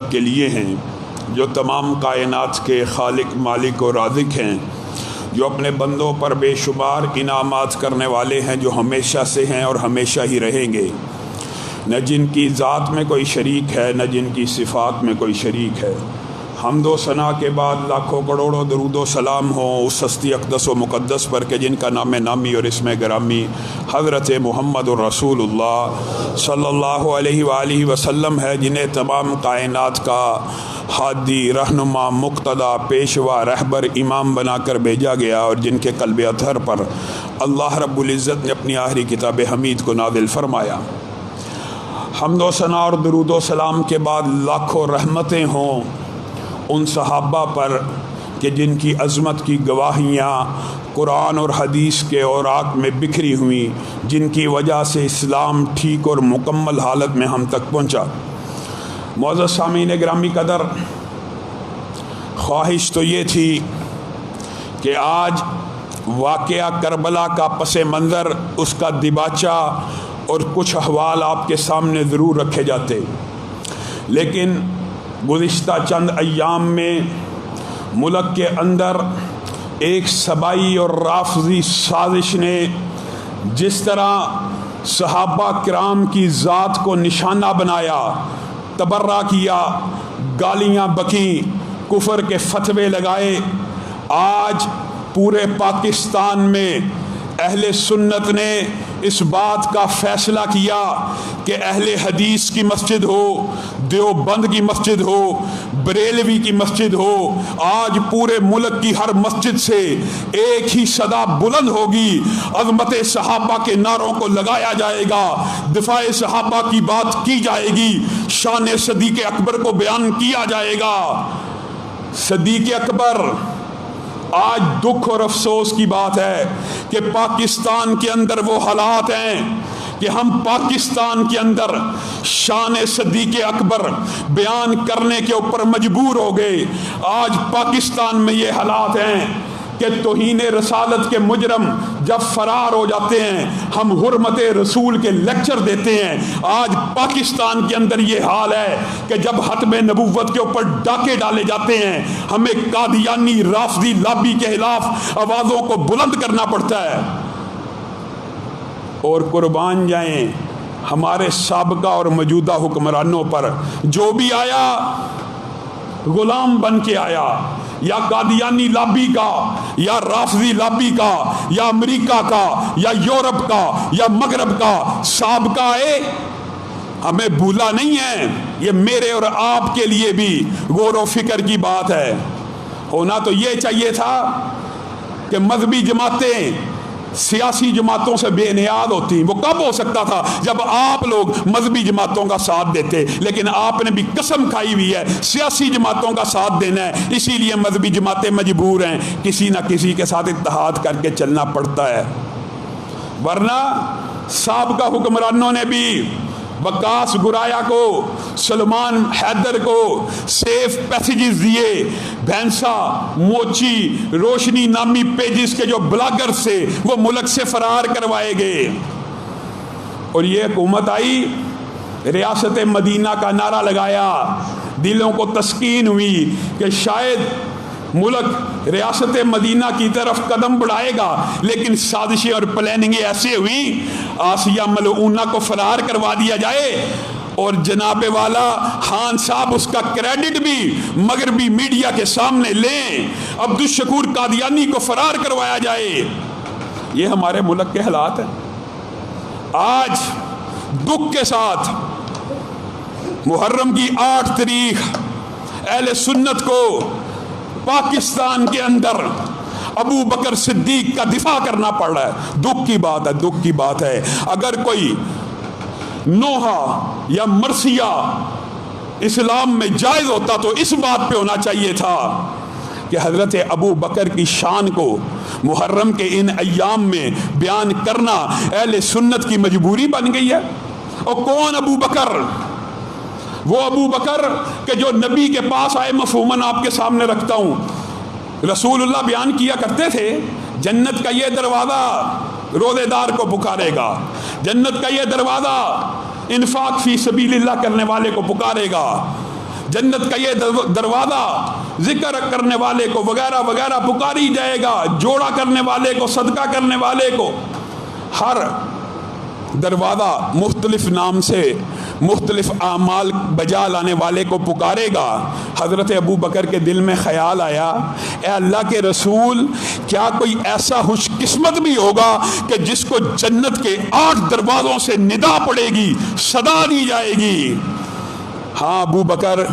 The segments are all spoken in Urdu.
کے لیے ہیں جو تمام کائنات کے خالق مالک و رازق ہیں، جو اپنے بندوں پر بے شمار انعامات کرنے والے ہیں، جو ہمیشہ سے ہیں اور ہمیشہ ہی رہیں گے، نہ جن کی ذات میں کوئی شریک ہے، نہ جن کی صفات میں کوئی شریک ہے۔ حمد و ثنا کے بعد لاکھوں کروڑوں درود و سلام ہوں اس ہستی اقدس و مقدس پر کہ جن کا نام نامی اور اسم گرامی حضرت محمد الرسول اللہ صلی اللہ علیہ وآلہ وسلم ہے، جنہیں تمام کائنات کا ہادی، رہنما، مقتدا، پیشوا، رہبر، امام بنا کر بھیجا گیا، اور جن کے قلب اطہر پر اللہ رب العزت نے اپنی آخری کتاب حمید کو نازل فرمایا۔ حمد و ثنا اور درود و سلام کے بعد لاکھوں رحمتیں ہوں ان صحابہ پر کہ جن کی عظمت کی گواہیاں قرآن اور حدیث کے اوراق میں بکھری ہوئیں، جن کی وجہ سے اسلام ٹھیک اور مکمل حالت میں ہم تک پہنچا۔ معزز سامعین گرامی قدر، خواہش تو یہ تھی کہ آج واقعہ کربلا کا پس منظر، اس کا دباچہ اور کچھ احوال آپ کے سامنے ضرور رکھے جاتے، لیکن گزشتہ چند ایام میں ملک کے اندر ایک صبائی اور رافضی سازش نے جس طرح صحابہ کرام کی ذات کو نشانہ بنایا، تبرہ کیا، گالیاں بکیں، کفر کے فتوے لگائے، آج پورے پاکستان میں اہل سنت نے اس بات کا فیصلہ کیا کہ اہل حدیث کی مسجد ہو، دیوبند کی مسجد ہو، بریلوی کی مسجد ہو، آج پورے ملک کی ہر مسجد سے ایک ہی صدا بلند ہوگی، عظمت صحابہ کے نعروں کو لگایا جائے گا، دفاع صحابہ کی بات کی جائے گی، شان صدیق اکبر کو بیان کیا جائے گا۔ صدیق اکبر، آج دکھ اور افسوس کی بات ہے کہ پاکستان کے اندر وہ حالات ہیں کہ ہم پاکستان کے اندر شان صدیق اکبر بیان کرنے کے اوپر مجبور ہو گئے۔ آج پاکستان میں یہ حالات ہیں کہ توہین رسالت کے مجرم جب فرار ہو جاتے ہیں، ہم حرمت رسول کے لیکچر دیتے ہیں۔ آج پاکستان کے اندر یہ حال ہے کہ جب ختم نبوت کے اوپر ڈاکے ڈالے جاتے ہیں، ہمیں قادیانی رافضی لابی کے خلاف آوازوں کو بلند کرنا پڑتا ہے۔ اور قربان جائیں ہمارے سابقہ اور موجودہ حکمرانوں پر، جو بھی آیا غلام بن کے آیا، یا قادیانی لابی کا، یا رافضی لابی کا، یا امریکہ کا، یا یورپ کا، یا مغرب کا سابقہ آئے، ہمیں بھولا نہیں ہے۔ یہ میرے اور آپ کے لیے بھی غور و فکر کی بات ہے۔ ہونا تو یہ چاہیے تھا کہ مذہبی جماعتیں سیاسی جماعتوں سے بے نیاز ہوتی۔ وہ کب ہو سکتا تھا؟ جب آپ لوگ مذہبی جماعتوں کا ساتھ دیتے، لیکن آپ نے بھی قسم کھائی ہوئی ہے سیاسی جماعتوں کا ساتھ دینا ہے، اسی لیے مذہبی جماعتیں مجبور ہیں کسی نہ کسی کے ساتھ اتحاد کر کے چلنا پڑتا ہے۔ ورنہ سابقہ حکمرانوں نے بھی وقاص گرایا کو، سلمان حیدر کو سیف پیسیجز دیے، بھینسا، موچی، روشنی نامی پیجز کے جو بلاگر سے وہ ملک سے فرار کروائے گئے، اور یہ حکومت آئی، ریاست مدینہ کا نعرہ لگایا، دلوں کو تسکین ہوئی کہ شاید ملک ریاست مدینہ کی طرف قدم بڑھائے گا، لیکن سازشیں اور پلاننگیں ایسے ہوئیں آسیہ ملعونہ کو فرار کروا دیا جائے، اور جناب والا خان صاحب اس کا کریڈٹ بھی مغربی میڈیا کے سامنے لیں، عبدالشکور قادیانی کو فرار کروایا جائے۔ یہ ہمارے ملک کے حالات ہیں۔ آج دکھ کے ساتھ محرم کی 8 تاریخ اہل سنت کو پاکستان کے اندر ابو بکر صدیق کا دفاع کرنا پڑ رہا ہے۔ دکھ کی بات ہے، دکھ کی بات ہے۔ اگر کوئی نوحہ یا مرثیہ اسلام میں جائز ہوتا تو اس بات پہ ہونا چاہیے تھا کہ حضرت ابو بکر کی شان کو محرم کے ان ایام میں بیان کرنا اہل سنت کی مجبوری بن گئی ہے۔ اور کون ابو بکر؟ وہ ابو بکر کہ جو نبی کے پاس آئے، مفہوماً آپ کے سامنے رکھتا ہوں، رسول اللہ بیان کیا کرتے تھے جنت کا یہ دروازہ روزے دار کو پکارے گا، جنت کا یہ دروازہ انفاق فی سبیل اللہ کرنے والے کو پکارے گا، جنت کا یہ دروازہ ذکر کرنے والے کو وغیرہ وغیرہ پکاری جائے گا، جوڑا کرنے والے کو، صدقہ کرنے والے کو، ہر دروازہ مختلف نام سے مختلف اعمال بجا لانے والے کو پکارے گا۔ حضرت ابو بکر کے دل میں خیال آیا، اے اللہ کے رسول، کیا کوئی ایسا خوش قسمت بھی ہوگا کہ جس کو جنت کے 8 دروازوں سے ندا پڑے گی، صدا دی جائے گی؟ ہاں ابو بکر،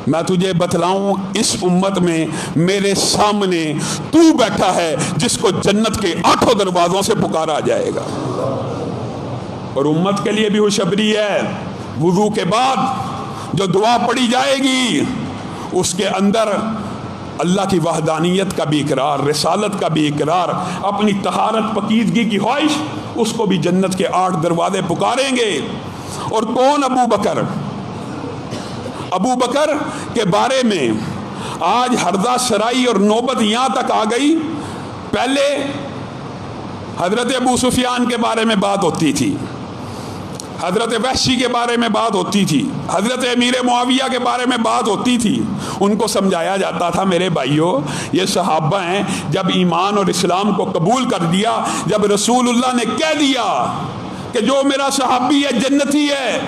میں تجھے بتلاؤں، اس امت میں میرے سامنے تو بیٹھا ہے جس کو جنت کے 8 دروازوں سے پکارا جائے گا۔ اور امت کے لیے بھی خوشخبری ہے، وضو کے بعد جو دعا پڑھی جائے گی اس کے اندر اللہ کی وحدانیت کا بھی اقرار، رسالت کا بھی اقرار، اپنی طہارت پاکیزگی کی خواہش، اس کو بھی جنت کے 8 دروازے پکاریں گے۔ اور کون ابو بکر؟ ابو بکر کے بارے میں آج ہردہ سرائی اور نوبت یہاں تک آ گئی۔ پہلے حضرت ابو سفیان کے بارے میں بات ہوتی تھی، حضرت وحشی کے بارے میں بات ہوتی تھی، حضرت امیر معاویہ کے بارے میں بات ہوتی تھی۔ ان کو سمجھایا جاتا تھا، میرے بھائیوں، یہ صحابہ ہیں، جب ایمان اور اسلام کو قبول کر دیا، جب رسول اللہ نے کہہ دیا کہ جو میرا صحابی ہے جنتی ہے،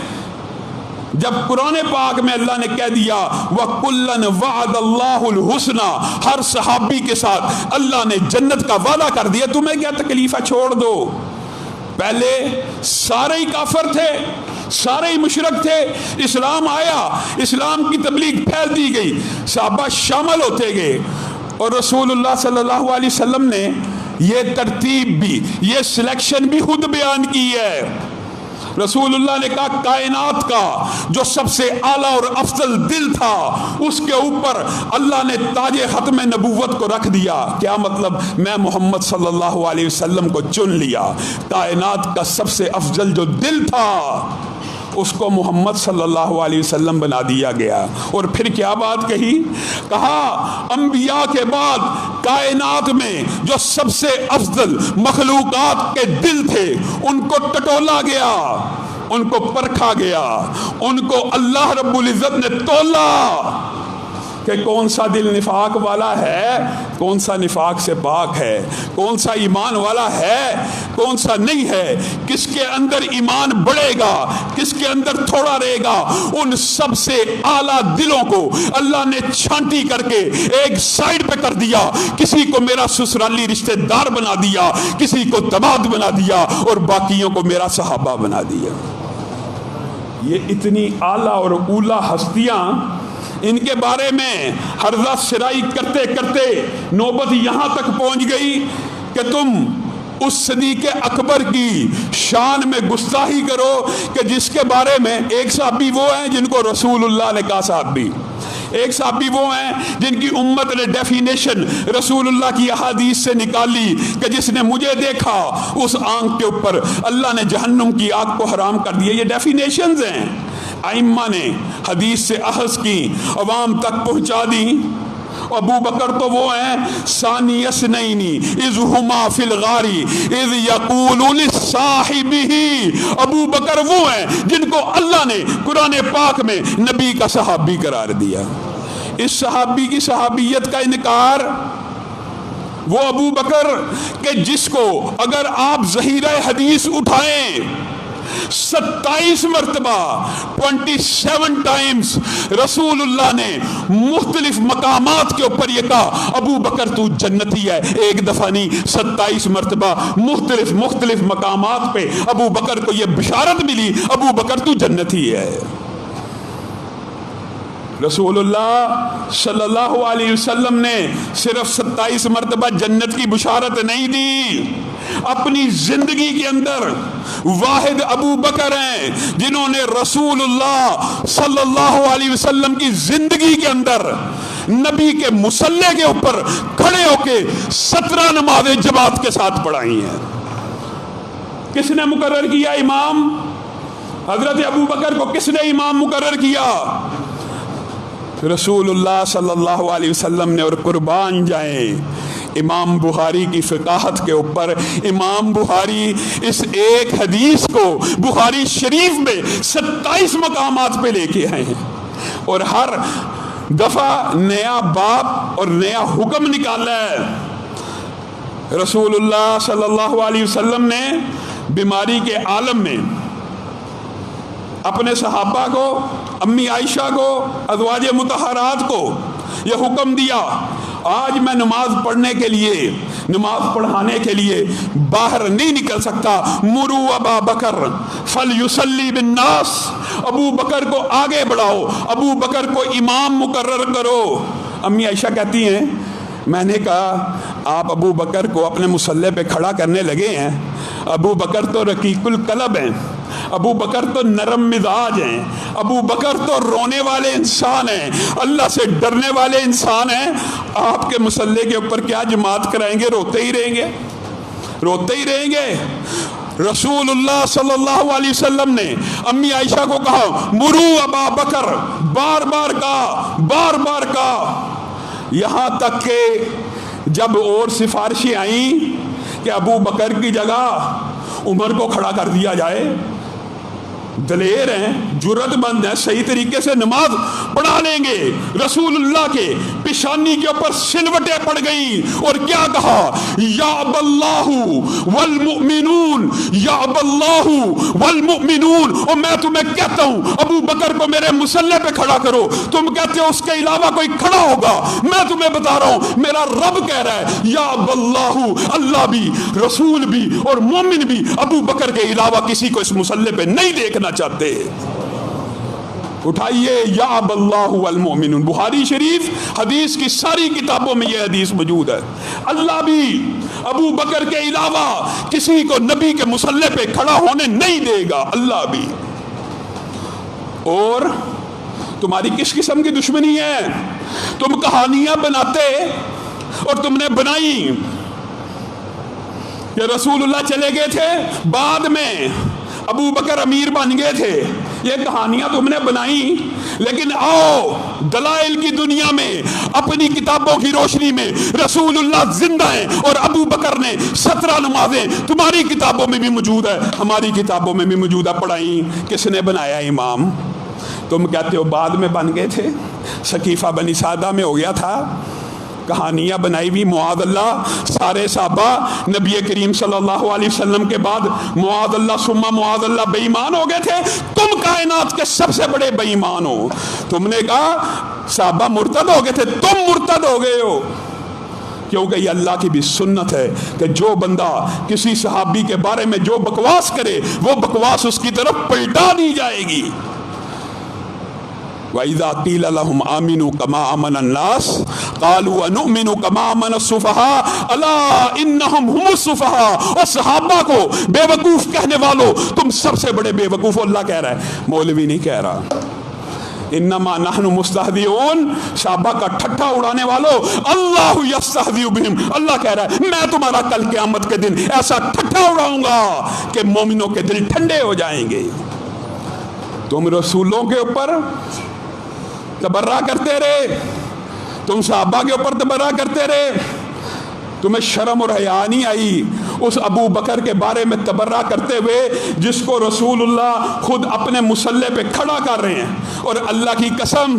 جب قرآن پاک میں اللہ نے کہہ دیا وَكُلًّا وَعَدَ اللَّهُ الْحُسْنَى، ہر صحابی کے ساتھ اللہ نے جنت کا وعدہ کر دیا، تمہیں کیا تکلیف ہے، چھوڑ دو۔ پہلے سارے ہی کافر تھے، سارے ہی مشرک تھے، اسلام آیا، اسلام کی تبلیغ پھیل دی گئی، صحابہ شامل ہوتے گئے، اور رسول اللہ صلی اللہ علیہ وسلم نے یہ ترتیب بھی، یہ سلیکشن بھی خود بیان کی ہے۔ رسول اللہ نے کہا کائنات کا جو سب سے اعلیٰ اور افضل دل تھا، اس کے اوپر اللہ نے تاج ختم نبوت کو رکھ دیا۔ کیا مطلب؟ میں محمد صلی اللہ علیہ وسلم کو چن لیا، کائنات کا سب سے افضل جو دل تھا اس کو محمد صلی اللہ علیہ وسلم بنا دیا گیا۔ اور پھر کیا بات کہی؟ کہا انبیاء کے بعد کائنات میں جو سب سے افضل مخلوقات کے دل تھے ان کو ٹٹولا گیا، ان کو پرکھا گیا، ان کو اللہ رب العزت نے تولا کہ کون سا دل نفاق والا ہے، کون سا نفاق سے پاک ہے، کون سا ایمان والا ہے، کون سا نہیں ہے، کس کے اندر ایمان بڑھے گا، کس کے اندر تھوڑا رہے گا۔ ان سب سے اعلیٰ دلوں کو اللہ نے چھانٹی کر کے ایک سائڈ پہ کر دیا، کسی کو میرا سسرالی رشتہ دار بنا دیا، کسی کو دماد بنا دیا، اور باقیوں کو میرا صحابہ بنا دیا۔ یہ اتنی اعلیٰ اور اولا ہستیاں، ان کے بارے میں ہرزہ سرائی کرتے کرتے نوبت یہاں تک پہنچ گئی کہ تم اس صدیق اکبر کی شان میں گستاخی کرو کہ جس کے بارے میں ایک صحابی وہ ہیں جن کو رسول اللہ نے کہا صحابی، ایک صحابی وہ ہیں جن کی امت نے ڈیفینیشن رسول اللہ کی احادیث سے نکالی کہ جس نے مجھے دیکھا اس آنکھ کے اوپر اللہ نے جہنم کی آگ کو حرام کر دیا۔ یہ ڈیفینیشنز ہیں، ائمہ نے حدیث سے اخذ کی، عوام تک پہنچا دی۔ ابو بکر تو وہ ہیں ثانی اثنین اذ ہما فی الغار اذ یقول لصاحبہ، ابو بکر وہ ہیں جن کو اللہ نے قرآن پاک میں نبی کا صحابی قرار دیا۔ اس صحابی کی صحابیت کا انکار وہ ابو بکر کہ جس کو اگر آپ ذخیرہ حدیث اٹھائیں 27 مرتبہ 27 ٹائمز رسول اللہ نے مختلف مقامات کے اوپر یہ کہا ابو بکر تو جنتی ہے، ایک دفعہ نہیں 27 مرتبہ مختلف مقامات پہ ابو بکر کو یہ بشارت ملی ابو بکر تو جنتی ہے۔ رسول اللہ صلی اللہ علیہ وسلم نے صرف 27 مرتبہ جنت کی بشارت نہیں دی، اپنی زندگی کے اندر واحد ابو بکر ہیں جنہوں نے رسول اللہ صلی اللہ علیہ وسلم کی زندگی کے اندر نبی کے مصلی کے اوپر کھڑے ہو کے 17 نمازیں جماعت کے ساتھ پڑھائی ہیں۔ کس نے مقرر کیا امام؟ حضرت ابو بکر کو کس نے امام مقرر کیا؟ رسول اللہ صلی اللہ علیہ وسلم نے۔ اور قربان جائیں امام بخاری کی فقاہت کے اوپر، امام بخاری اس ایک حدیث کو بخاری شریف میں 27 مقامات پہ لے کے آئے ہیں، اور ہر دفعہ نیا باب اور نیا حکم نکالا ہے۔ رسول اللہ صلی اللہ علیہ وسلم نے بیماری کے عالم میں اپنے صحابہ کو، امی عائشہ کو، ازواج مطہرات کو یہ حکم دیا، آج میں نماز پڑھنے کے لیے، نماز پڑھانے کے لیے باہر نہیں نکل سکتا، مرو ابا بکر فلیصلی بالناس، ابو بکر کو آگے بڑھاؤ، ابو بکر کو امام مقرر کرو۔ امی عائشہ کہتی ہیں میں نے کہا آپ ابو بکر کو اپنے مصلی پہ کھڑا کرنے لگے ہیں، ابو بکر تو رقیق القلب ہیں، ابو بکر تو نرم مزاج ہیں، ابو بکر تو رونے والے انسان ہیں، اللہ سے ڈرنے والے انسان ہیں، آپ کے مصلی کے اوپر کیا جماعت کرائیں گے؟ روتے ہی رہیں گے، روتے ہی رہیں گے۔ رسول اللہ صلی اللہ علیہ وسلم نے امی عائشہ کو کہا مرو ابا بکر، بار بار کہا، بار بار کہا، یہاں تک کہ جب اور سفارشیں آئیں کہ ابو بکر کی جگہ عمر کو کھڑا کر دیا جائے، دلیر ہیں، جرت مند ہیں، صحیح طریقے سے نماز پڑھا لیں گے، رسول اللہ کے پیشانی کے اوپر سلوٹیں پڑ گئیں اور کیا کہا یا اب اللہ والمؤمنون، یا اب اللہ والمؤمنون، اور میں تمہیں کہتا ہوں ابو بکر کو میرے مصلی پہ کھڑا کرو، تم کہتے ہو اس کے علاوہ کوئی کھڑا ہوگا، میں تمہیں بتا رہا ہوں میرا رب کہہ رہا ہے یا اب اللہ، اللہ بھی، رسول بھی اور مومن بھی ابو بکر کے علاوہ کسی کو اس مصلی پہ نہیں دیکھنا چاہتے۔ اٹھائیے یا اب اللہ والمؤمنون، بخاری شریف حدیث کی ساری کتابوں میں یہ حدیث موجود ہے، اللہ بھی ابو بکر کے علاوہ کسی کو نبی کے مصلی پہ کھڑا ہونے نہیں دے گا، اللہ بھی۔ اور تمہاری کس قسم کی دشمنی ہے؟ تم کہانیاں بناتے اور تم نے بنائی کہ رسول اللہ چلے گئے تھے، بعد میں ابو بکر امیر بن گئے تھے، یہ کہانیاں تم نے بنائی، لیکن آؤ دلائل کی دنیا میں اپنی کتابوں کی روشنی میں رسول اللہ زندہ ہیں اور ابو بکر نے 17 نمازیں تمہاری کتابوں میں بھی موجود ہے، ہماری کتابوں میں بھی موجود ہے، پڑھائیں، کس نے بنایا امام؟ تم کہتے ہو بعد میں بن گئے تھے، سقیفہ بنی سعدہ میں ہو گیا تھا، کہانیاں بنائی بھی، معاذ اللہ، سارے صحابہ نبی کریم صلی اللہ علیہ وسلم کے بعد معاذ اللہ ثم معاذ اللہ بے ایمان ہو گئے تھے، تم کائنات کے سب سے بڑے بے ایمان ہو۔ تم نے کہا صحابہ مرتد ہو گئے تھے، تم مرتد ہو گئے ہو، کیونکہ یہ اللہ کی بھی سنت ہے کہ جو بندہ کسی صحابی کے بارے میں جو بکواس کرے وہ بکواس اس کی طرف پلٹا دی جائے گی۔ وَإِذَا قِيلَ لَهُمْ آمِنُوا كَمَا آمَنَ النَّاسُ قَالُوا وَنُؤْمِنُ كَمَا آمَنَ السُّفَهَاءُ أَلَا إِنَّهُمْ هُمُ السُّفَهَاءُ، اور صحابہ کو بے وقوف کہنے والوں تم سب سے بڑے بے وقوف ہو، اللہ کہہ رہا ہے، مولوی نہیں کہہ رہا۔ انما نحن مستہزئون، صحابہ کا ٹھٹھا اڑانے والوں، اللہ یستہزئ بہم، اللہ کہہ رہا ہے میں تمہارا کل قیامت کے دن ایسا ٹھٹھا اڑاؤں گا کہ مومنوں کے دل ٹھنڈے ہو جائیں گے۔ تم رسولوں کے اوپر تبرہ کرتے رہے، تم صحابہ کے اوپر تبرہ کرتے رہے، تمہیں شرم اور حیا نہیں آئی اس ابو بکر کے بارے میں تبرہ کرتے ہوئے جس کو رسول اللہ خود اپنے مصلی پہ کھڑا کر رہے ہیں؟ اور اللہ کی قسم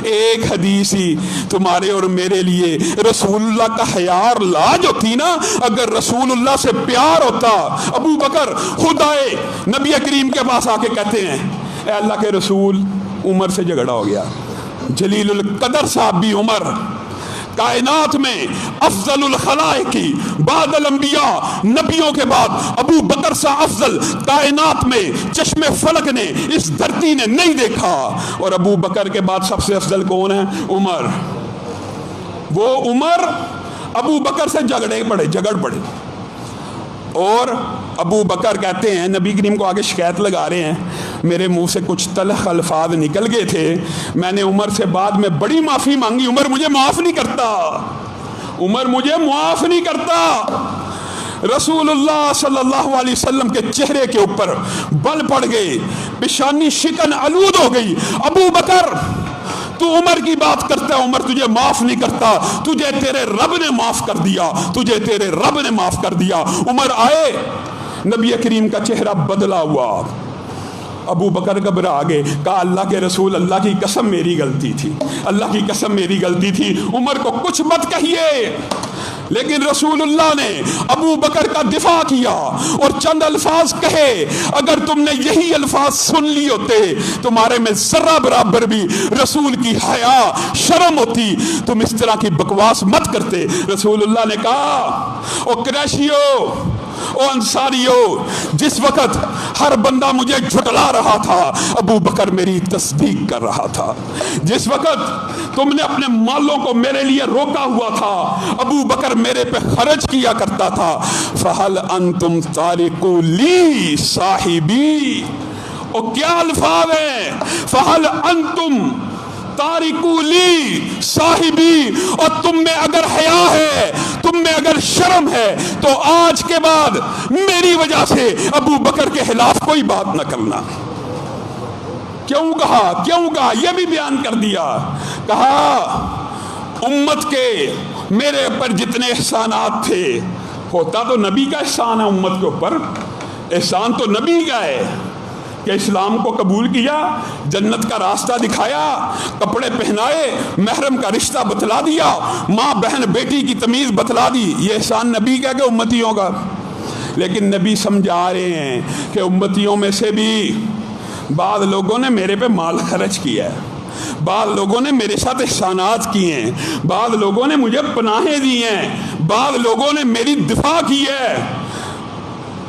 ایک حدیث ہی تمہارے اور میرے لیے رسول اللہ کا حیا اور لاج ہوتی نا، اگر رسول اللہ سے پیار ہوتا، ابو بکر خود آئے نبی کریم کے پاس آ کے کہتے ہیں اے اللہ کے رسول عمر سے جھگڑا ہو گیا، جلیل القدر صحابی عمر، کائنات میں افضل الخلائق کی بعد الانبیاء، نبیوں کے بعد ابو بکر سے افضل کائنات میں چشم فلک نے اس دھرتی نے نہیں دیکھا، اور ابو بکر کے بعد سب سے افضل کون ہے؟ عمر۔ وہ عمر ابو بکر سے جھگڑ پڑے، اور ابو بکر کہتے ہیں نبی کریم کو آگے شکایت لگا رہے ہیں میرے منہ سے کچھ تلخ الفاظ نکل گئے تھے، میں نے عمر سے بعد میں بڑی معافی مانگی، عمر مجھے معاف نہیں کرتا، عمر مجھے معاف نہیں کرتا۔ رسول اللہ صلی اللہ علیہ وسلم کے چہرے کے اوپر بل پڑ گئے، پیشانی شکن آلود ہو گئی، ابو بکر تو عمر کی بات کرتا ہے، عمر تجھے معاف نہیں کرتا، تجھے تیرے رب نے معاف کر دیا، تجھے تیرے رب نے معاف کر دیا۔ عمر آئے، نبی کریم کا چہرہ بدلا ہوا، ابو بکر گھبرا گئے، کہا اللہ کے رسول، اللہ کی قسم میری غلطی تھی، اللہ کی قسم میری غلطی تھی، عمر کو کچھ مت کہیے۔ لیکن رسول اللہ نے ابو بکر کا دفاع کیا اور چند الفاظ کہے، اگر تم نے یہی الفاظ سن لی ہوتے تمہارے میں ذرہ برابر بھی رسول کی حیا شرم ہوتی، تم اس طرح کی بکواس مت کرتے۔ رسول اللہ نے کہا، او قریشیو، او انصاریو، جس وقت ہر بندہ مجھے جھٹلا رہا تھا ابو بکر میری تصدیق کر رہا تھا، جس وقت تم نے اپنے مالوں کو میرے لیے روکا ہوا تھا ابو بکر میرے پہ خرچ کیا کرتا تھا۔ فَهَلْ أَنْتُمْ تَارِكُوا لِي صَاحِبِي، اور کیا الفاظ ہیں، فَهَلْ أَنْتُمْ تَارِكُوا لِي صَاحِبِي، اور تم میں اگر حیا ہے، تم میں اگر شرم ہے تو آج کے بعد میری وجہ سے ابو بکر کے خلاف کوئی بات نہ کرنا۔ کیوں کہا یہ بھی بیان کر دیا، کہا امت کے میرے اوپر جتنے احسانات تھے، ہوتا تو نبی کا احسان ہے امت کے اوپر، احسان تو نبی کا ہے کہ اسلام کو قبول کیا، جنت کا راستہ دکھایا، کپڑے پہنائے، محرم کا رشتہ بتلا دیا، ماں بہن بیٹی کی تمیز بتلا دی، یہ احسان نبی کا کہ امتیوں کا؟ لیکن نبی سمجھا رہے ہیں کہ امتیوں میں سے بھی بعض لوگوں نے میرے پہ مال خرچ کیا ہے، بعض لوگوں نے میرے ساتھ احسانات کیے ہیں، بعض لوگوں نے مجھے پناہیں دی ہیں، بعض لوگوں نے میری دفاع کی ہے۔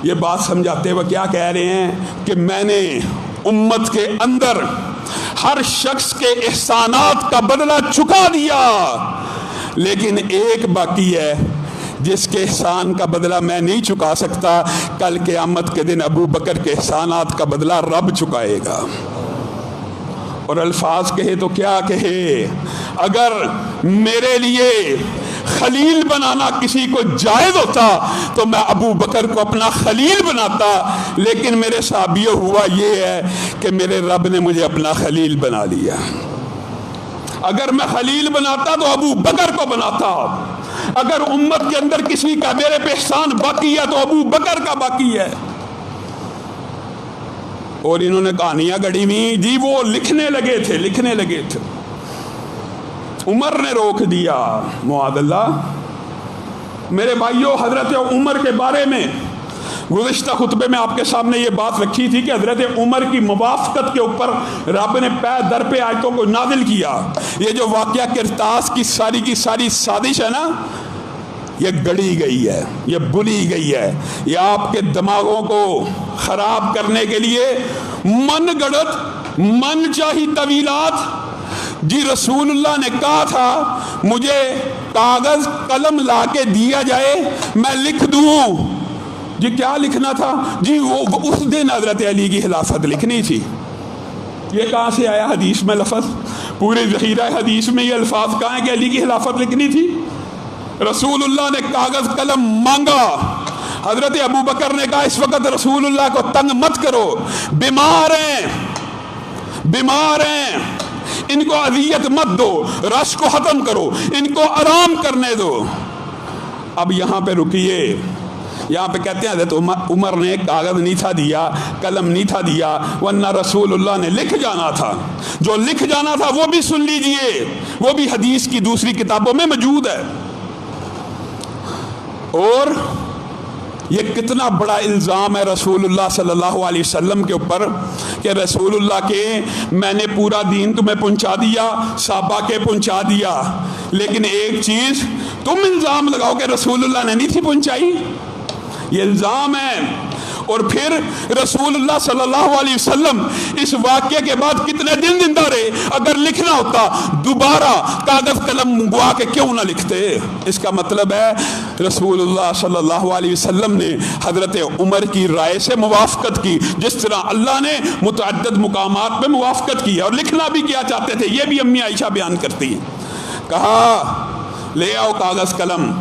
یہ بات سمجھاتے ہوئے کیا کہہ رہے ہیں کہ میں نے امت کے اندر ہر شخص کے احسانات کا بدلہ چکا دیا، لیکن ایک باقی ہے جس کے احسان کا بدلہ میں نہیں چکا سکتا، کل قیامت کے دن ابو بکر کے احسانات کا بدلہ رب چکائے گا۔ اور الفاظ کہے تو کیا کہے، اگر میرے لیے خلیل بنانا کسی کو جائز ہوتا تو میں ابو بکر کو اپنا خلیل بناتا، لیکن میرے صحابیوں ہوا یہ ہے کہ میرے رب نے مجھے اپنا خلیل بنا لیا۔ اگر میں خلیل بناتا تو ابو بکر کو بناتا، اگر امت کے اندر کسی کا میرے پہ احسان باقی ہے تو ابو بکر کا باقی ہے۔ اور انہوں نے کہانیاں گڑھی ہوئی جی، وہ لکھنے لگے تھے، عمر نے روک دیا۔ معاذ اللہ، میرے بھائیوں، حضرت عمر کے بارے میں گزشتہ خطبے میں آپ کے سامنے یہ بات رکھی تھی کہ حضرت عمر کی موافقت کے اوپر رب نے پے در پہ آیتوں کو نازل کیا۔ یہ جو واقعہ کرتاس کی ساری سازش ہے نا، یہ گڑی گئی ہے، یہ بنی گئی ہے، یہ آپ کے دماغوں کو خراب کرنے کے لیے من گڑت، من چاہی طویلات۔ جی رسول اللہ نے کہا تھا مجھے کاغذ قلم لا کے دیا جائے میں لکھ دوں، جی کیا لکھنا تھا؟ جی وہ اس دن حضرت علی کی خلافت لکھنی تھی۔ یہ کہاں سے آیا حدیث میں لفظ؟ پورے ذخیرہ حدیث میں یہ الفاظ کہاں ہیں کہ علی کی خلافت لکھنی تھی؟ رسول اللہ نے کاغذ قلم مانگا، حضرت ابو بکر نے کہا اس وقت رسول اللہ کو تنگ مت کرو، بیمار ہیں، ان کو اذیت مت دو، رش کو ختم کرو، ان کو آرام کرنے دو۔ اب یہاں پہ رکیے، یہاں پہ کہتے ہیں حضرت عمر نے کاغذ نہیں تھا دیا، قلم نہیں تھا دیا، ورنہ رسول اللہ نے لکھ جانا تھا۔ جو لکھ جانا تھا وہ بھی سن لیجئے، وہ بھی حدیث کی دوسری کتابوں میں موجود ہے۔ اور یہ کتنا بڑا الزام ہے رسول اللہ صلی اللہ علیہ وسلم کے اوپر کہ رسول اللہ کے میں نے پورا دین تمہیں پہنچا دیا، صحابہ کے پہنچا دیا، لیکن ایک چیز تم الزام لگاؤ کہ رسول اللہ نے نہیں تھی پہنچائی، یہ الزام ہے۔ اور پھر رسول اللہ صلی اللہ علیہ وسلم اس واقعے کے بعد کتنے دن زندہ رہے؟ اگر لکھنا ہوتا دوبارہ کاغذ قلم منگوا کے کیوں نہ لکھتے؟ اس کا مطلب ہے رسول اللہ صلی اللہ علیہ وسلم نے حضرت عمر کی رائے سے موافقت کی، جس طرح اللہ نے متعدد مقامات پہ موافقت کی اور لکھنا بھی کیا چاہتے تھے۔ یہ بھی امی عائشہ بیان کرتی ہیں، کہا لے آؤ کاغذ قلم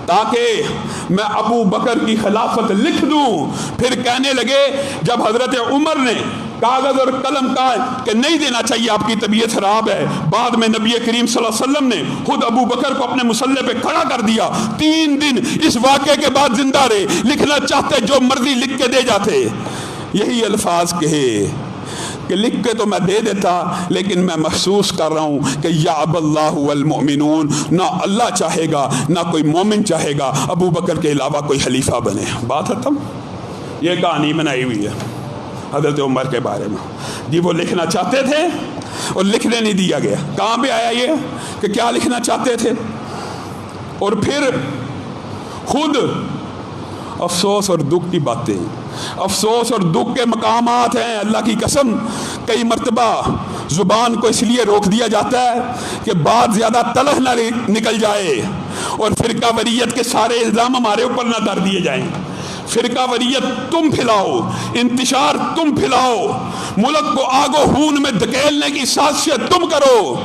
تاکہ میں ابو بکر کی خلافت لکھ دوں۔ پھر کہنے لگے جب حضرت عمر نے کاغذ اور قلم کہا کہ نہیں دینا چاہیے، آپ کی طبیعت خراب ہے، بعد میں نبی کریم صلی اللہ علیہ وسلم نے خود ابو بکر کو اپنے مصلے پہ کھڑا کر دیا، 3 دن اس واقعے کے بعد زندہ رہے، لکھنا چاہتے جو مرضی لکھ کے دے جاتے۔ یہی الفاظ کہے کہ لکھ کے تو میں دے دیتا، لیکن میں محسوس کر رہا ہوں کہ یا اب اللہ والمؤمنون، نہ اللہ چاہے گا نہ کوئی مومن چاہے گا ابو بکر کے علاوہ کوئی خلیفہ بنے۔ بات ختم۔ یہ کہانی بنائی ہوئی ہے حضرت عمر کے بارے میں۔ جی وہ لکھنا چاہتے تھے اور لکھنے نہیں دیا گیا۔ کہاں پہ آیا یہ کہ کیا لکھنا چاہتے تھے؟ اور پھر خود افسوس اور دکھ کی باتیں، افسوس اور دکھ کے مقامات ہیں۔ اللہ کی قسم کئی مرتبہ زبان کو اس لیے روک دیا جاتا ہے کہ بات زیادہ تلخ نہ نکل جائے اور فرقہ وریت کے سارے الزام ہمارے اوپر نہ دھر دیے جائیں۔ فرقہ وریت تم پھیلاؤ، انتشار تم پھیلاؤ، ملک کو آگ و خون میں دھکیلنے کی سازشیں تم کرو،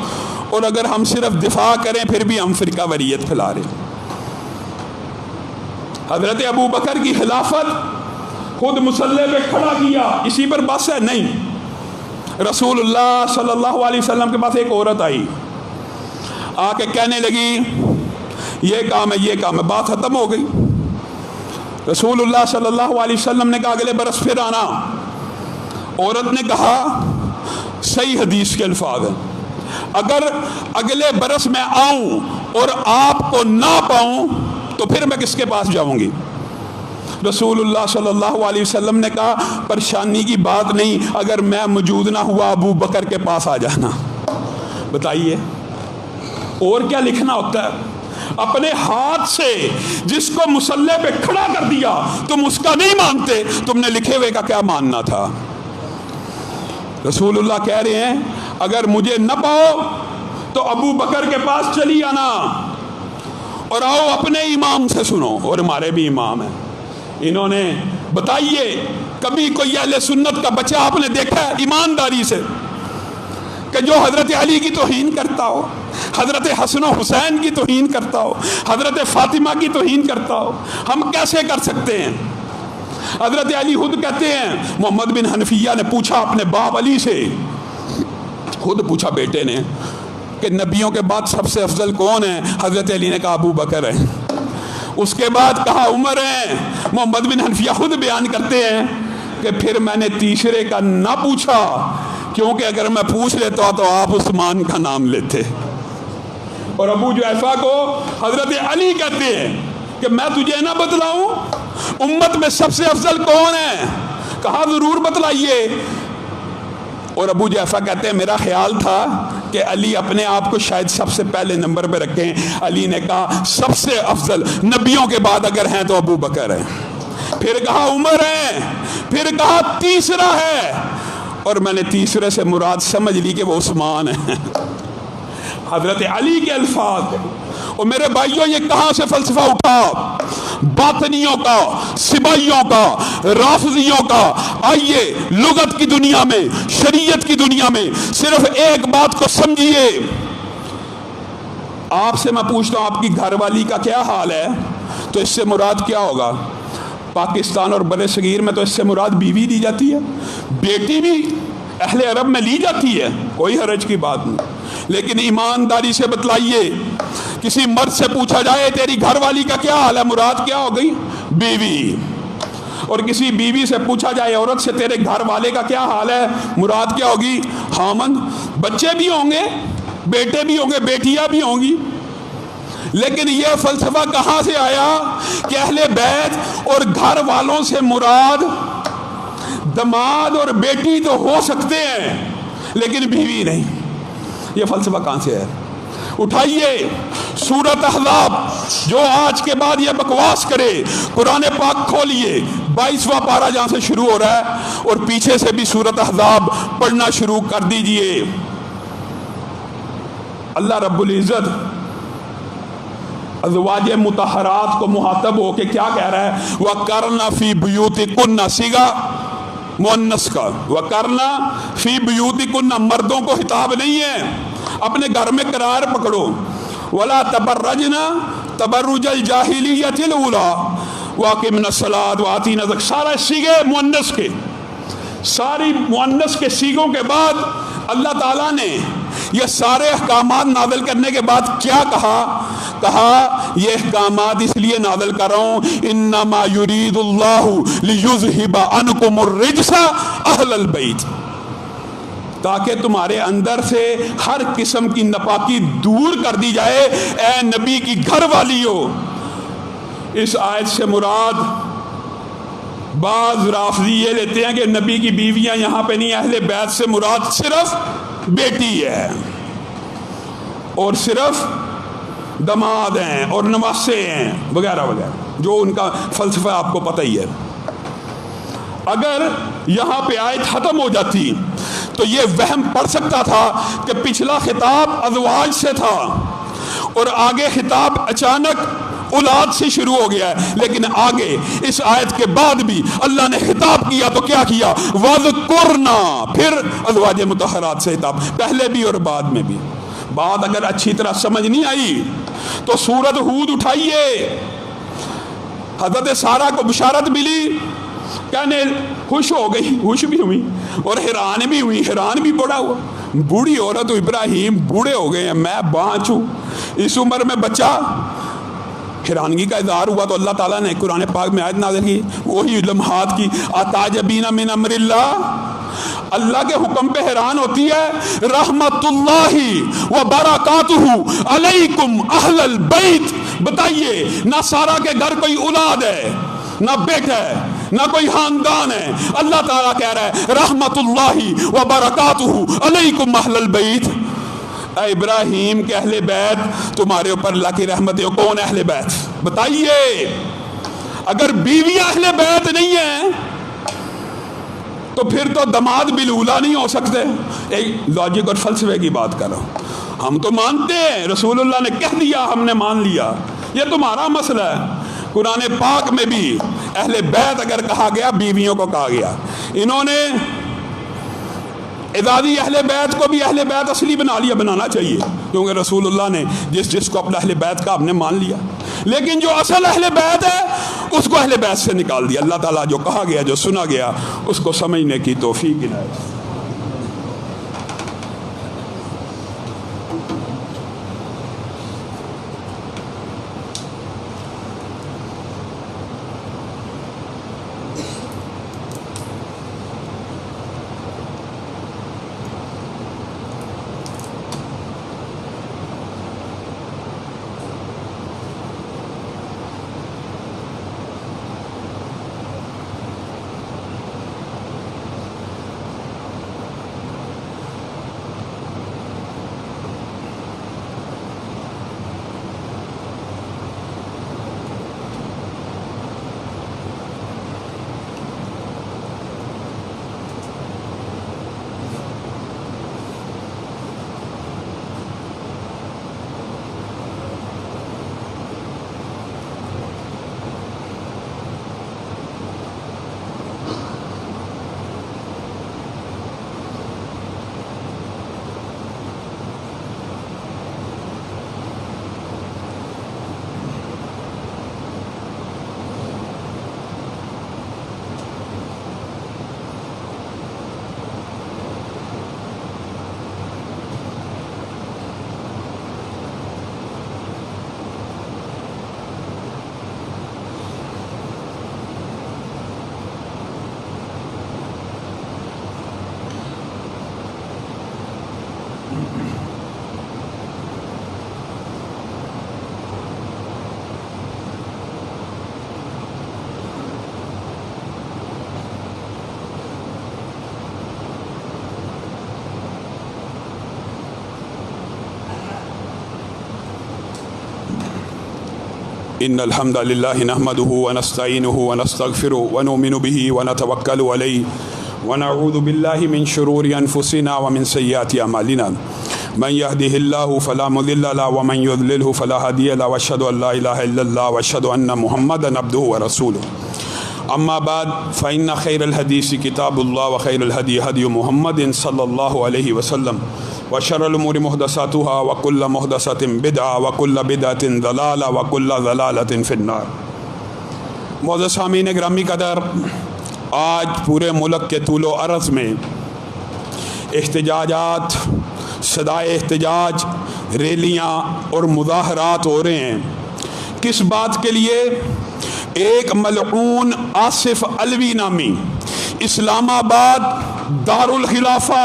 اور اگر ہم صرف دفاع کریں پھر بھی ہم فرقہ وریت پھیلا رہے ہیں۔ حضرت ابو بکر کی خلافت خود مصلی پہ کھڑا کیا، اسی پر بس ہے نہیں۔ رسول اللہ صلی اللہ علیہ وسلم کے پاس ایک عورت آئی، آ کے کہنے لگی یہ کام ہے یہ کام ہے، بات ختم ہو گئی۔ رسول اللہ صلی اللہ علیہ وسلم نے کہا اگلے برس پھر آنا۔ عورت نے کہا صحیح حدیث کے الفاظ ہیں، اگر اگلے برس میں آؤں اور آپ کو نہ پاؤں تو پھر میں کس کے پاس جاؤں گی؟ رسول اللہ صلی اللہ علیہ وسلم نے کہا پریشانی کی بات نہیں، اگر میں موجود نہ ہوا ابو بکر کے پاس آ جانا۔ بتائیے اور کیا لکھنا ہوتا ہے؟ اپنے ہاتھ سے جس کو مصلی پہ کھڑا کر دیا تم اس کا نہیں مانتے، تم نے لکھے ہوئے کا کیا ماننا تھا؟ رسول اللہ کہہ رہے ہیں اگر مجھے نہ پاؤ تو ابو بکر کے پاس چلی آنا اور آؤ اپنے امام سے سنو، اور ہمارے بھی امام ہیں۔ انہوں نے بتائیے کبھی کوئی اہل سنت کا بچہ آپ نے دیکھا ہے ایمانداری سے کہ جو حضرت علی کی توہین کرتا ہو، حضرت حسن و حسین کی توہین کرتا ہو، حضرت فاطمہ کی توہین کرتا ہو؟ ہم کیسے کر سکتے ہیں؟ حضرت علی خود کہتے ہیں، محمد بن حنفیہ نے پوچھا اپنے باپ علی سے، خود پوچھا بیٹے نے کہ نبیوں کے بعد سب سے افضل کون ہے؟ حضرت علی نے کہا ابو بکر ہے۔ اس کے بعد کہا عمر ہیں۔ محمد بن حنفیہ خود بیان کرتے ہیں کہ پھر میں نے تیسرے کا نہ پوچھا، کیونکہ اگر میں پوچھ لیتا تو آپ عثمان کا نام لیتے۔ اور ابو جحیفہ کو حضرت علی کہتے ہیں کہ میں تجھے نہ بتلاؤں امت میں سب سے افضل کون ہے؟ کہا ضرور بتلائیے۔ اور ابو جحیفہ کہتے ہیں میرا خیال تھا کہ علی اپنے آپ کو شاید سب سے پہلے نمبر پہ رکھیں۔ علی نے کہا سب سے افضل نبیوں کے بعد اگر ہیں تو ابو بکر ہیں، پھر کہا عمر ہیں، پھر کہا تیسرا ہے، اور میں نے تیسرے سے مراد سمجھ لی کہ وہ عثمان ہیں۔ حضرت علی کے الفاظ۔ اور میرے بھائیوں یہ کہاں سے فلسفہ اٹھا؟ باطنیوں کا، سبائیوں کا، رافضیوں کا۔ آئیے لغت کی دنیا میں، شریعت کی دنیا میں صرف ایک بات کو سمجھیے۔ آپ سے میں پوچھتا ہوں آپ کی گھر والی کا کیا حال ہے، تو اس سے مراد کیا ہوگا؟ پاکستان اور بر صغیر میں تو اس سے مراد بیوی دی جاتی ہے، بیٹی بھی اہل عرب میں لی جاتی ہے، کوئی حرج کی بات نہیں۔ لیکن ایمانداری سے بتلائیے، کسی مرد سے پوچھا جائے تیری گھر والی کا کیا حال ہے، مراد کیا ہو گئی؟ بیوی۔ اور کسی بیوی سے پوچھا جائے عورت سے تیرے گھر والے کا کیا حال ہے، مراد کیا ہوگی؟ خامند۔ بچے بھی ہوں گے، بیٹے بھی ہوں گے، بیٹیاں بھی ہوں گی۔ لیکن یہ فلسفہ کہاں سے آیا کہ اہل بیت اور گھر والوں سے مراد دماد اور بیٹی تو ہو سکتے ہیں لیکن بیوی نہیں؟ یہ فلسفہ کہاں سے ہے؟ اٹھائیے سورۃ احزاب، جو آج کے بعد یہ بکواس کرے قرآن پاک کھولیے، 22واں پارہ جہاں سے شروع ہو رہا ہے، اور پیچھے سے بھی سورۃ احزاب پڑھنا شروع کر دیجئے۔ اللہ رب العزت ازواج مطہرات کو مخاطب ہو کے کیا کہہ رہا ہے؟ وَقَرْنَ فِي بُيُوتِكُنَّ، صیغہ مؤنث کا، وَقَرْنَ فِي بُيُوتِكُنَّ، مردوں کو خطاب نہیں ہے، اپنے گھر میں قرار پکڑو۔ وَلَا تَبَرَّجْنَ تَبَرُّجَ الْجَاهِلِيَّةِ الْأُولَىٰ وَأَقِمْنَ الصَّلَاةَ وَآتِينَ الزَّكَاةَ، سارا صیغے مؤنث کے، ساری مؤنث کے صیغوں کے بعد اللہ تعالیٰ نے یہ سارے احکامات نازل کرنے کے بعد کیا کہا؟ کہا یہ احکامات اس لیے نازل کر رہا ہوں انما یرید اللہ لیذہب عنکم الرجس اہل البیت، تاکہ تمہارے اندر سے ہر قسم کی ناپاکی دور کر دی جائے، اے نبی کی گھر والیو۔ اس آیت سے مراد بعض رافضی یہ لیتے ہیں کہ نبی کی بیویاں یہاں پہ نہیں، اہل بیت سے مراد صرف بیٹی ہے اور صرف دماد ہیں اور نواسے ہیں وغیرہ وغیرہ، جو ان کا فلسفہ آپ کو پتہ ہی ہے۔ اگر یہاں پہ آیت ختم ہو جاتی تو یہ وہم پڑ سکتا تھا کہ پچھلا خطاب ازواج سے تھا اور آگے خطاب اچانک اولاد سے شروع ہو گیا ہے، لیکن آگے اس آیت کے بعد بھی اللہ نے خطاب کیا تو کیا کیا؟ وَذْكُرْنَا، پھر ازواج مطہرات سے خطاب، پہلے بھی اور بعد میں بھی۔ بات اگر اچھی طرح سمجھ نہیں آئی تو سورۃ ہود اٹھائیے، حضرت سارہ کو بشارت ملی، کہنے خوش ہو گئی، خوش بھی ہوئی اور حیران بھی ہوئی، حیران بھی بڑا ہوا، بوڑھی عورت ابراہیم بوڑھے ہو گئے ہیں، میں بانچ ہوں، اس عمر میں بچہ۔ حیرانگی کا اظہار ہوا تو اللہ تعالیٰ نے قرآن پاک میں آیت نازل کی، وہی لمحات کی، اتعجبین من امر اللہ، اللہ کے حکم پہ حیران ہوتی ہے۔ رحمت اللہ وبرکاتہ علیکم اہل البیت، بتائیے نہ سارا کے گھر کوئی اولاد ہے، نہ بیٹا ہے، نہ کوئی خاندان ہے، اللہ تعالیٰ کہہ رہا ہے رحمت اللہ وبرکاتہ علیکم اہل البیت، اے ابراہیم کے اہل بیت تمہارے اوپر اللہ کی رحمت ہے۔ کون اہل بیت بتائیے؟ اگر بیویاں اہل بیت نہیں ہیں تو پھر تو دماد بالولا نہیں ہو سکتے۔ ایک لاجک اور فلسفے کی بات کر رہا ہوں، ہم تو مانتے ہیں رسول اللہ نے کہہ دیا، ہم نے مان لیا، یہ تمہارا مسئلہ ہے۔ قرآن پاک میں بھی اہل بیت اگر کہا گیا بیویوں کو کہا گیا، انہوں نے اعدادی اہل بیت کو بھی اہل بیت اصلی بنا لیا، بنانا چاہیے، کیونکہ رسول اللہ نے جس کو اپنا اہل بیت کا ہم نے مان لیا، لیکن جو اصل اہل بیت ہے اس کو اہل بیت سے نکال دیا۔ اللہ تعالیٰ جو کہا گیا، جو سنا گیا، اس کو سمجھنے کی توفیق عنایت۔ ان الحمد لله نحمده ونستعينه ونستغفره ونؤمن به ونتوكل عليه ونعوذ بالله من شرور انفسنا ومن سيئات اعمالنا من يهده الله فلا مضل له ومن يضلل فلا هادي له واشهد ان لا اله الا الله واشهد ان محمدا عبده ورسوله اما بعد فان خير الحديث كتاب الله وخير الهدي هدي محمد صلى الله عليه وسلم وشر الامور محدثاتها وكل محدثة بدعة وكل بدعة ضلالة وكل ضلالة في النار۔ معزز سامعین گرامی قدر، آج پورے ملک کے طول و عرض میں احتجاجات، صدائے احتجاج، ریلیاں اور مظاہرات ہو رہے ہیں۔ کس بات کے لیے؟ ایک ملعون آصف علوی نامی اسلام آباد دارالخلافہ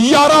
11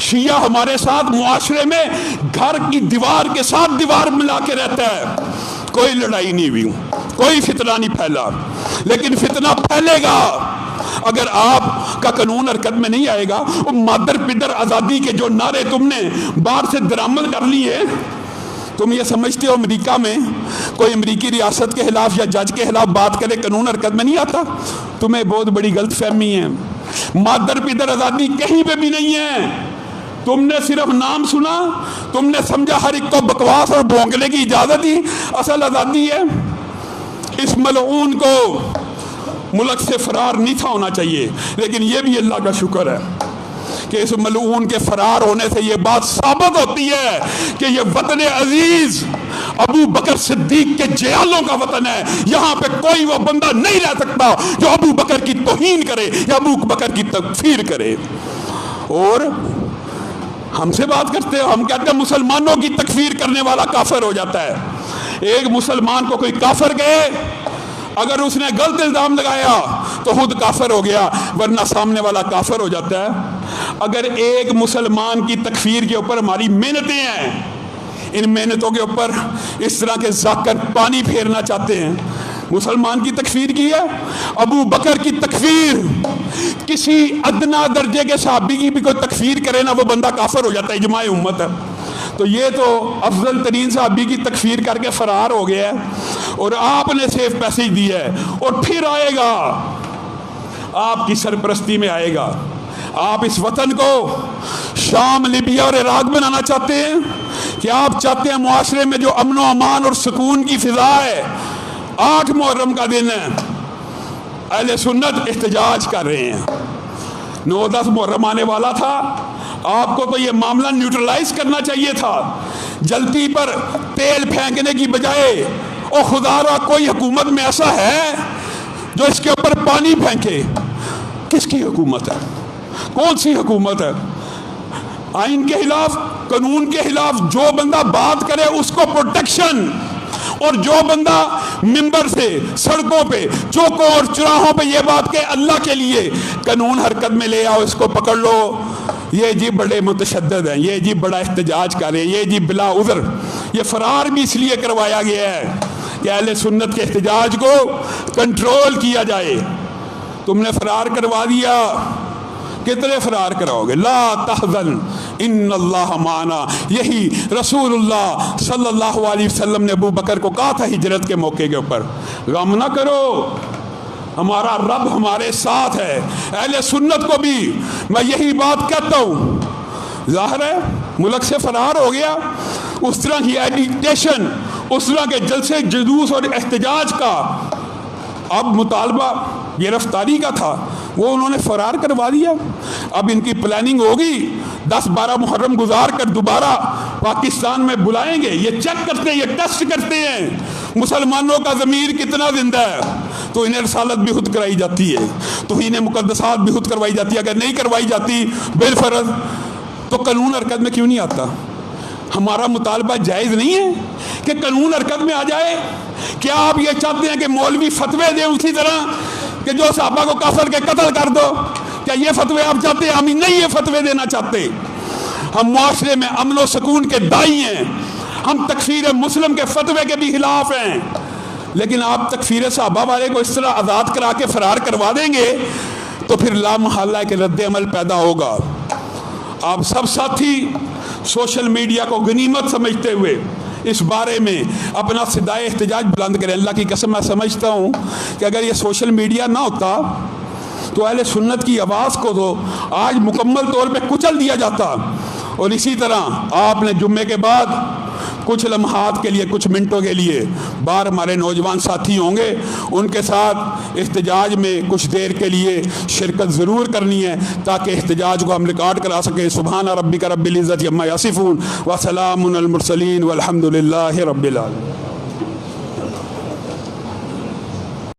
شیعہ ہمارے ساتھ معاشرے میں گھر کی دیوار کے ساتھ دیوار ملا کے رہتا ہے، کوئی لڑائی نہیں ہوئی، کوئی فتنہ نہیں پھیلا، لیکن فتنہ پھیلے گا اگر آپ کا قانون حرکت میں نہیں آئے گا۔ وہ مادر پدر آزادی کے جو نعرے تم نے باہر سے درآمد کر لیے، تم یہ سمجھتے ہو امریکہ میں کوئی امریکی ریاست کے خلاف یا جج کے خلاف بات کرے قانون حرکت میں نہیں آتا؟ تمہیں بہت بڑی غلط فہمی ہے۔ مادر پدر آزادی کہیں پہ بھی نہیں ہے، تم نے صرف نام سنا، تم نے سمجھا ہر ایک کو بکواس اور بھونکنے کی اجازت دی، اصل آزادی ہے۔ اس ملعون کو ملک سے فرار نہیں تھا ہونا چاہیے، لیکن یہ بھی اللہ کا شکر ہے کہ اس ملعون کے فرار ہونے سے یہ بات ثابت ہوتی ہے کہ یہ وطن عزیز ابو بکر صدیق کے جیالوں کا وطن ہے۔ یہاں پہ کوئی وہ بندہ نہیں رہ سکتا جو ابو بکر کی توہین کرے یا ابو بکر کی تکفیر کرے۔ اور ہم سے بات کرتے ہو، ہم کہتے ہیں مسلمانوں کی تکفیر کرنے والا کافر ہو جاتا ہے۔ ایک مسلمان کو کوئی کافر کہے، اگر اس نے غلط الزام لگایا تو خود کافر ہو گیا، ورنہ سامنے والا کافر ہو جاتا ہے۔ اگر ایک مسلمان کی تکفیر کے اوپر ہماری محنتیں ہیں، ان محنتوں کے اوپر اس طرح کے ذاکر پانی پھیرنا چاہتے ہیں، مسلمان کی تکفیر کی ہے، ابو بکر کی تکفیر، کسی ادنا درجے کے صحابی کی بھی کوئی تکفیر کرے نا، وہ بندہ کافر ہو جاتا ہے، اجماع امت ہے۔ تو یہ تو افضل ترین صحابی کی تکفیر کر کے فرار ہو گیا ہے، اور آپ نے سیف پیسج دی ہے، اور پھر آئے گا، آپ کی سرپرستی میں آئے گا۔ آپ اس وطن کو شام، لیبیا اور عراق بنانا چاہتے ہیں کہ آپ چاہتے ہیں معاشرے میں جو امن و امان اور سکون کی فضا ہے؟ 8 محرم کا دن ہے، اہل سنت احتجاج کر رہے ہیں، 9-10 محرم آنے والا تھا، آپ کو تو یہ معاملہ نیوٹرلائز کرنا چاہیے تھا۔ جلتی پر تیل پھینکنے کی بجائے، او خدا را کوئی حکومت میں ایسا ہے جو اس کے اوپر پانی پھینکے؟ کس کی حکومت ہے؟ کون سی حکومت ہے؟ آئین کے خلاف، قانون کے خلاف جو بندہ بات کرے اس کو پروٹیکشن، اور جو بندہ ممبر سے، سڑکوں پہ، چوکوں اور چراہوں پہ یہ بات کہ اللہ کے لیے قانون حرکت میں لے آؤ، اس کو پکڑ لو، یہ جی بڑے متشدد ہیں، یہ جی بڑا احتجاج کریں، یہ جی بلا عذر۔ یہ فرار بھی اس لیے کروایا گیا ہے کہ اہل سنت کے احتجاج کو کنٹرول کیا جائے۔ تم نے فرار کروا دیا، کتنے فرار کراؤ گے؟ لا تحزن ان اللہ معنا، یہی رسول اللہ صلی اللہ علیہ وسلم نے ابو بکر کو کہا تھا ہجرت کے موقع کے اوپر، غم نہ کرو، ہمارا رب ہمارے ساتھ ہے۔ اہل سنت کو بھی میں یہی بات کہتا ہوں۔ ظاہر ہے ملک سے فرار ہو گیا، اس طرح کی ایجیٹیشن، اس طرح کے جلسے جلوس اور احتجاج کا اب مطالبہ گرفتاری کا تھا، وہ انہوں نے فرار کروا دیا۔ اب ان کی پلاننگ ہوگی 10-12 محرم گزار کر دوبارہ پاکستان میں بلائیں گے، یہ چیک کرتے ہیں، یہ ٹیسٹ کرتے ہیں مسلمانوں کا ضمیر کتنا زندہ ہے، تو انہیں رسالت بھی خود کرائی جاتی ہے، تو انہیں مقدسات بھی خود کروائی جاتی ہے۔ اگر نہیں کروائی جاتی بالفرض تو قانون حرکت میں کیوں نہیں آتا؟ ہمارا مطالبہ جائز نہیں ہے کہ قانون حرکت میں آ جائے؟ کیا آپ یہ چاہتے ہیں کہ مولوی فتوے دیں اسی طرح کہ جو صحابہ کو کافر کے قتل کر دو؟ کیا یہ فتوے آپ چاہتے ہیں؟ ہم نہیں یہ فتوے دینا چاہتے۔ ہم معاشرے میں امن و سکون کے دائی ہیں، ہم تکفیر مسلم کے فتوے کے بھی خلاف ہیں، لیکن آپ تکفیر صحابہ والے کو اس طرح آزاد کرا کے فرار کروا دیں گے تو پھر لا محالہ کے رد عمل پیدا ہوگا۔ آپ سب ساتھی سوشل میڈیا کو غنیمت سمجھتے ہوئے اس بارے میں اپنا صدائے احتجاج بلند کریں۔ اللہ کی قسم میں سمجھتا ہوں کہ اگر یہ سوشل میڈیا نہ ہوتا تو اہل سنت کی آواز کو تو آج مکمل طور پہ کچل دیا جاتا۔ اور اسی طرح آپ نے جمعے کے بعد کچھ لمحات کے لیے، کچھ منٹوں کے لیے باہر ہمارے نوجوان ساتھی ہوں گے، ان کے ساتھ احتجاج میں کچھ دیر کے لیے شرکت ضرور کرنی ہے تاکہ احتجاج کو ہم ریکارڈ کرا سکیں۔ سبحان ربک رب العزت عما یصفون وسلام علی المرسلین والحمد للہ رب العالمین۔